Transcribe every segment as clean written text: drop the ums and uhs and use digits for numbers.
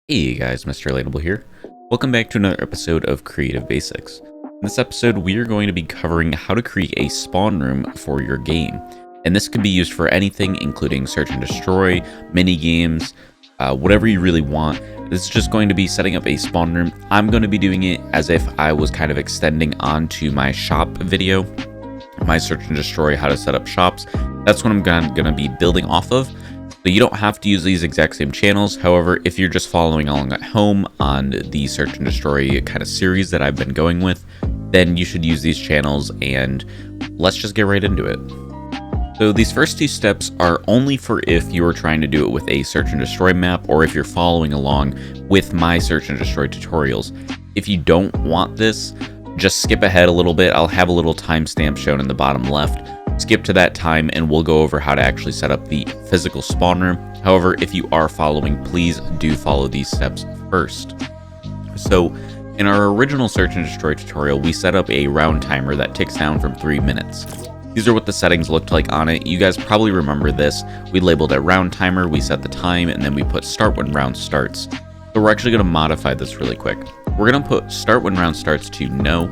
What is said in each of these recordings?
Hey guys, Mr.Relatable here. Welcome back to another episode of Creative Basics. In this episode, we are going to be covering how to create a spawn room for your game. And this can be used for anything, including search and destroy, mini games, whatever you really want. This is just going to be setting up a spawn room. I'm going to be doing it as if I was kind of extending onto my shop video, my search and destroy, how to set up shops. That's what I'm going to be building off of. So you don't have to use these exact same channels. However, if you're just following along at home on the search and destroy kind of series that I've been going with, then you should use these channels, and let's just get right into it. So these first two steps are only for if you are trying to do it with a search and destroy map, or if you're following along with my search and destroy tutorials. If you don't want this, just skip ahead a little bit. I'll have a little timestamp shown in the bottom left. Skip to that time and we'll go over how to actually set up the physical spawn room. However, if you are following, please do follow these steps first. So in our original search and destroy tutorial, we set up a round timer that ticks down from 3 minutes. These are what the settings looked like on it. You guys probably remember this. We labeled it round timer, we set the time, and then we put start when round starts. So we're actually going to modify this really quick. We're going to put start when round starts to no,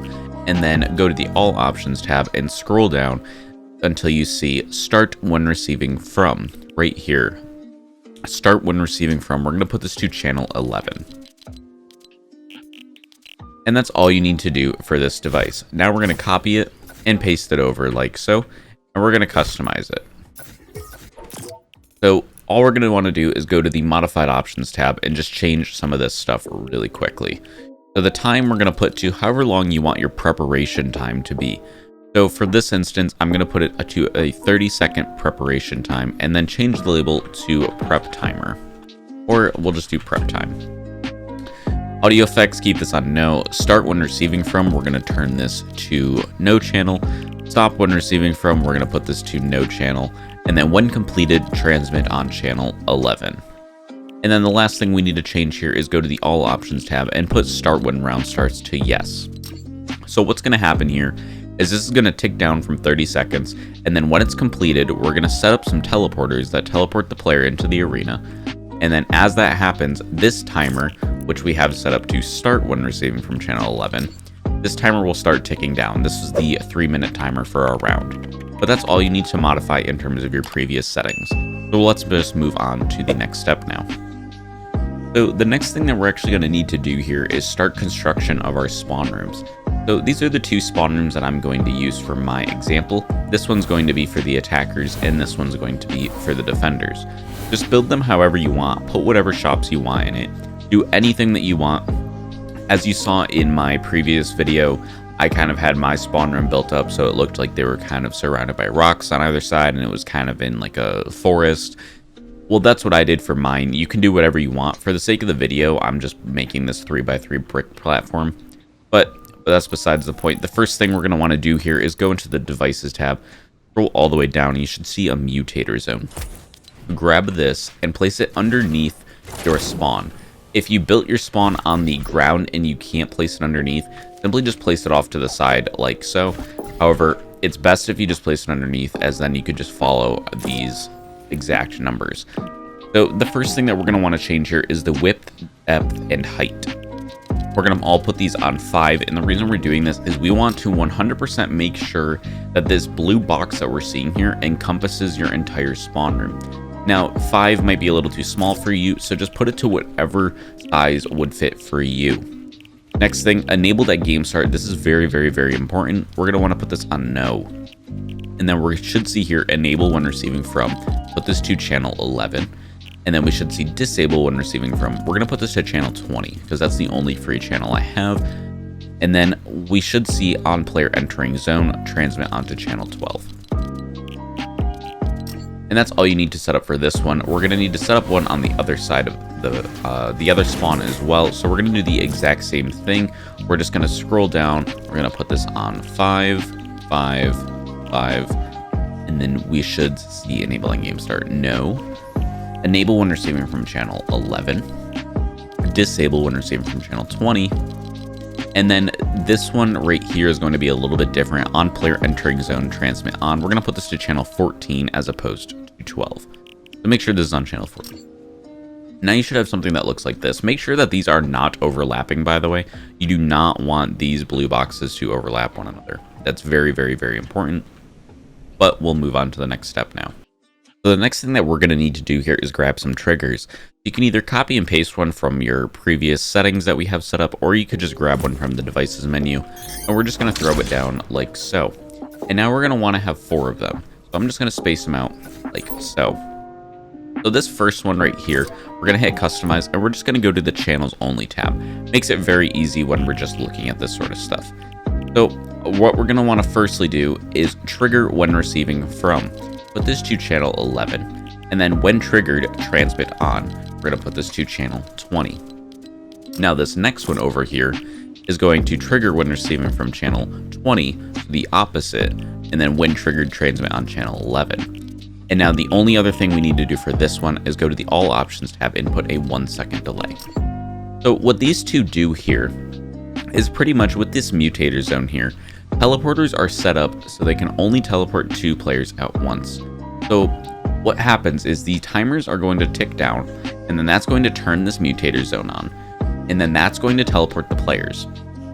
and then go to the all options tab and scroll down until you see start when receiving from right here. Start when receiving from. We're going to put this to channel 11. And that's all you need to do for this device. Now we're going to copy it and paste it over like so, and we're going to customize it. So all we're going to want to do is go to the modified options tab and just change some of this stuff really quickly. So the time we're going to put to however long you want your preparation time to be. So for this instance, I'm going to put it to a 30-second preparation time and then change the label to prep timer, or we'll just do prep time. Audio effects, keep this on no. Start when receiving from, we're going to turn this to no channel. Stop when receiving from, we're going to put this to no channel. And then when completed, transmit on channel 11. And then the last thing we need to change here is go to the all options tab and put start when round starts to yes. So what's going to happen here is this is going to tick down from 30 seconds, and then when it's completed, we're going to set up some teleporters that teleport the player into the arena. And then as that happens, this timer, which we have set up to start when receiving from channel 11, this timer will start ticking down. This is the 3-minute timer for our round. But that's all you need to modify in terms of your previous settings. So let's just move on to the next step now. So the next thing that we're actually going to need to do here is start construction of our spawn rooms. So these are the two spawn rooms that I'm going to use for my example. This one's going to be for the attackers, and this one's going to be for the defenders. Just build them however you want, put whatever shops you want in it, do anything that you want. As you saw in my previous video, I kind of had my spawn room built up so it looked like they were kind of surrounded by rocks on either side, and it was kind of in like a forest. Well, that's what I did for mine. You can do whatever you want. For the sake of the video, I'm just making this 3x3 brick platform. But that's besides the point. The first thing we're going to want to do here is go into the devices tab, scroll all the way down, and you should see a mutator zone. Grab this and place it underneath your spawn. If you built your spawn on the ground and you can't place it underneath, simply just place it off to the side like so. However, it's best if you just place it underneath, as then you could just follow these exact numbers. So the first thing that we're going to want to change here is the width, depth, and height. We're going to all put these on 5, and the reason we're doing this is we want to 100% make sure that this blue box that we're seeing here encompasses your entire spawn room. Now, 5 might be a little too small for you, so just put it to whatever size would fit for you. Next thing, enable that game start. This is very, very, very important. We're going to want to put this on no. And then we should see here, enable when receiving from. Put this to channel 11. And then we should see disable when receiving from. We're going to put this to channel 20 because that's the only free channel I have. And then we should see on player entering zone, transmit onto channel 12. And that's all you need to set up for this one. We're going to need to set up one on the other side of the other spawn as well. So we're going to do the exact same thing. We're just going to scroll down. We're going to put this on 5, 5, 5. And then we should see enabling game start. No. Enable when receiving from channel 11, disable when receiving from channel 20, and then this one right here is going to be a little bit different. On player entering zone, transmit on. We're going to put this to channel 14 as opposed to 12. So make sure this is on channel 14. Now you should have something that looks like this. Make sure that these are not overlapping, by the way. You do not want these blue boxes to overlap one another. That's very, very, very important. But we'll move on to the next step now. So the next thing that we're going to need to do here is grab some triggers. You can either copy and paste one from your previous settings that we have set up, or you could just grab one from the devices menu, and we're just going to throw it down like so. And now we're going to want to have 4 of them. So I'm just going to space them out like so. So this first one right here, we're going to hit customize, and we're just going to go to the channels only tab. Makes it very easy when we're just looking at this sort of stuff. So what we're going to want to firstly do is trigger when receiving from. Put this to channel 11, and then when triggered, transmit on. We're going to put this to channel 20. Now this next one over here is going to trigger when receiving from channel 20 to the opposite, and then when triggered, transmit on channel 11. And now the only other thing we need to do for this one is go to the all options tab and put a 1-second delay. So what these two do here is pretty much with this mutator zone here, teleporters are set up so they can only teleport 2 players at once. So what happens is the timers are going to tick down, and then that's going to turn this mutator zone on, and then that's going to teleport the players.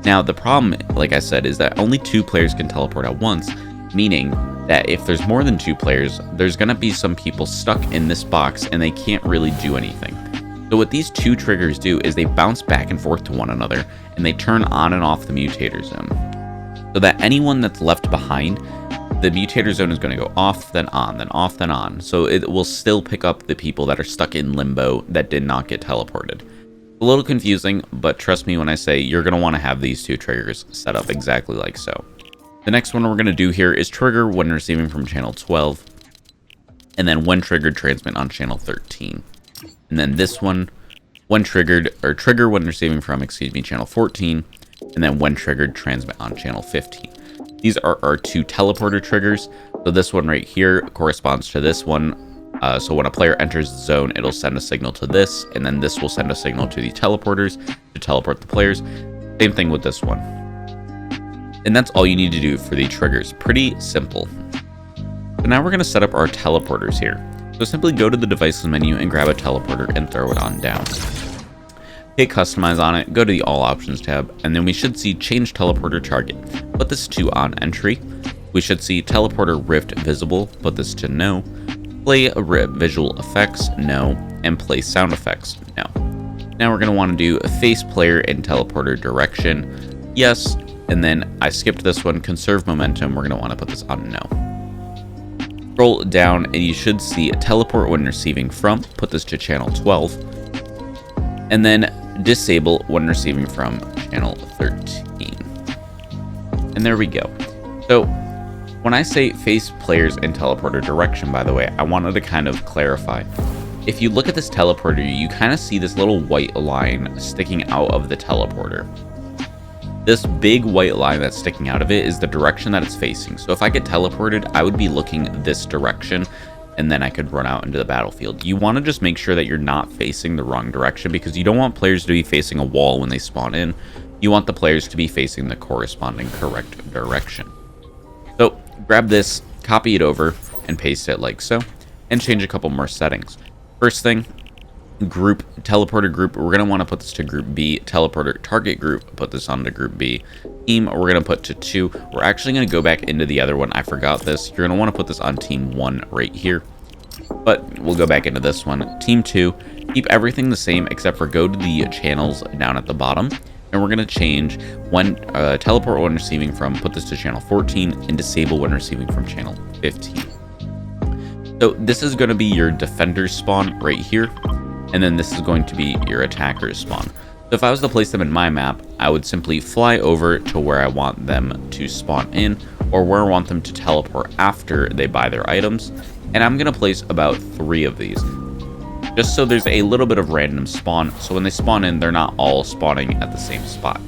Now the problem, like I said, is that only 2 players can teleport at once, meaning that if there's more than 2 players, there's going to be some people stuck in this box and they can't really do anything. So what these 2 triggers do is they bounce back and forth to one another, and they turn on and off the mutator zone. So that anyone that's left behind, the mutator zone is going to go off, then on, then off, then on. So it will still pick up the people that are stuck in limbo that did not get teleported. A little confusing, but trust me when I say you're going to want to have these 2 triggers set up exactly like so. The next one we're going to do here is trigger when receiving from channel 12, and then when triggered, transmit on channel 13. And then this one, when triggered, or trigger when receiving from, channel 14, and then when triggered, transmit on channel 15. These are our 2 teleporter triggers. So this one right here corresponds to this one. So when a player enters the zone, it'll send a signal to this, and then this will send a signal to the teleporters to teleport the players. Same thing with this one. And that's all you need to do for the triggers. Pretty simple. So now we're going to set up our teleporters here. So simply go to the devices menu and grab a teleporter and throw it on down. Hit customize on it, go to the all options tab, and then we should see change teleporter target. Put this to on entry. We should see teleporter rift visible. Put this to no. Play visual effects, no. And play sound effects, no. Now we're going to want to do a face player and teleporter direction, yes. And then I skipped this one, conserve momentum. We're going to want to put this on no. Scroll down and you should see teleport when receiving from. Put this to channel 12. And then disable when receiving from channel 13. And there we go. So when I say face players and teleporter direction, by the way, I wanted to kind of clarify. If you look at this teleporter, you kind of see this little white line sticking out of the teleporter. This big white line that's sticking out of it is the direction that it's facing. So if I get teleported, I would be looking this direction, and then I could run out into the battlefield. You want to just make sure that you're not facing the wrong direction, because you don't want players to be facing a wall when they spawn in. You want the players to be facing the corresponding correct direction. So grab this, copy it over, and paste it like so, and change a couple more settings. First thing, group, teleporter group, we're going to want to put this to group B. Teleporter target group, put this on to group B. Team, we're going to put to 2. We're actually going to go back into the other one. I forgot this. You're going to want to put this on team 1 right here, but we'll go back into this one. Team 2, keep everything the same except for go to the channels down at the bottom, and we're going to change when teleport when receiving from, put this to channel 14, and disable when receiving from channel 15. So this is going to be your defender's spawn right here, and then this is going to be your attacker's spawn. So if I was to place them in my map, I would simply fly over to where I want them to spawn in, or where I want them to teleport after they buy their items. And I'm going to place about 3 of these, just so there's a little bit of random spawn. So when they spawn in, they're not all spawning at the same spot.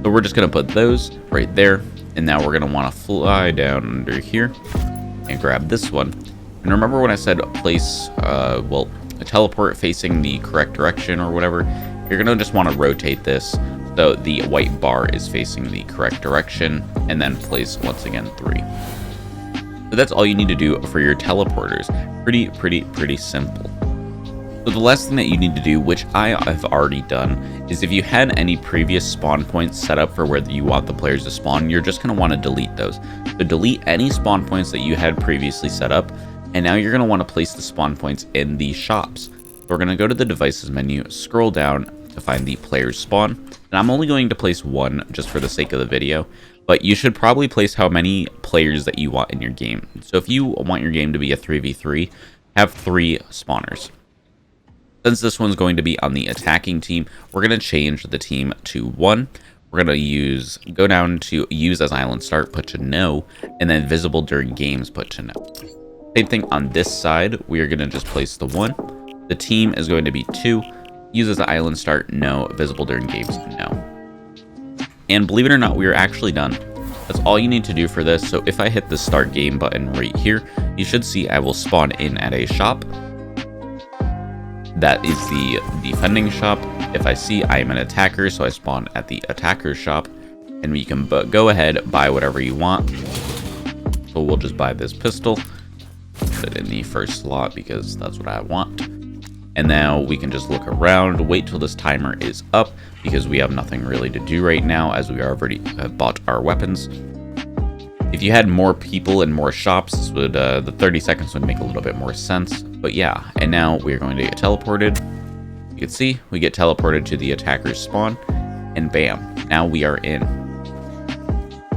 So we're just going to put those right there. And now we're going to want to fly down under here and grab this one. And remember when I said place, a teleport facing the correct direction or whatever, you're going to just want to rotate this so the white bar is facing the correct direction, and then place once again 3. So that's all you need to do for your teleporters. Pretty simple. So the last thing that you need to do, which I have already done, is if you had any previous spawn points set up for where you want the players to spawn, you're just going to want to delete those. So delete any spawn points that you had previously set up, and now you're going to want to place the spawn points in the shops. So we're going to go to the devices menu, scroll down to find the players spawn, and I'm only going to place one just for the sake of the video, but you should probably place how many players that you want in your game. So if you want your game to be a 3v3, have 3 spawners. Since this one's going to be on the attacking team, we're going to change the team to 1. We're going to go down to use as island start, put to no, and then visible during games, put to no. Same thing on this side, we are going to just place the 1. The team is going to be 2, use as island start, no, visible during games, no. And believe it or not, we are actually done. That's all you need to do for this. So if I hit the start game button right here, you should see I will spawn in at a shop. That is the defending shop. If I see I am an attacker, so I spawn at the attacker shop, and we can go ahead, buy whatever you want. So we'll just buy this pistol, put it in the first slot because that's what I want. And now we can just look around, wait till this timer is up because we have nothing really to do right now as we already have bought our weapons. If you had more people and more shops, this would the 30 seconds would make a little bit more sense. But yeah, and now we're going to get teleported. You can see we get teleported to the attacker's spawn, and bam, now we are in.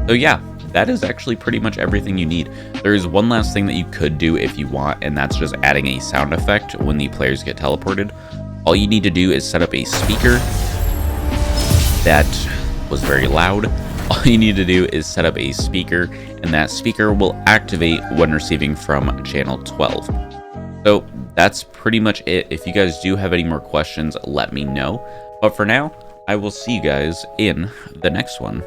So yeah, that is actually pretty much everything you need. There is one last thing that you could do if you want, and that's just adding a sound effect when the players get teleported. All you need to do is set up a speaker. That was very loud. All you need to do is set up a speaker, and that speaker will activate when receiving from channel 12. So that's pretty much it. If you guys do have any more questions, let me know. But for now, I will see you guys in the next one.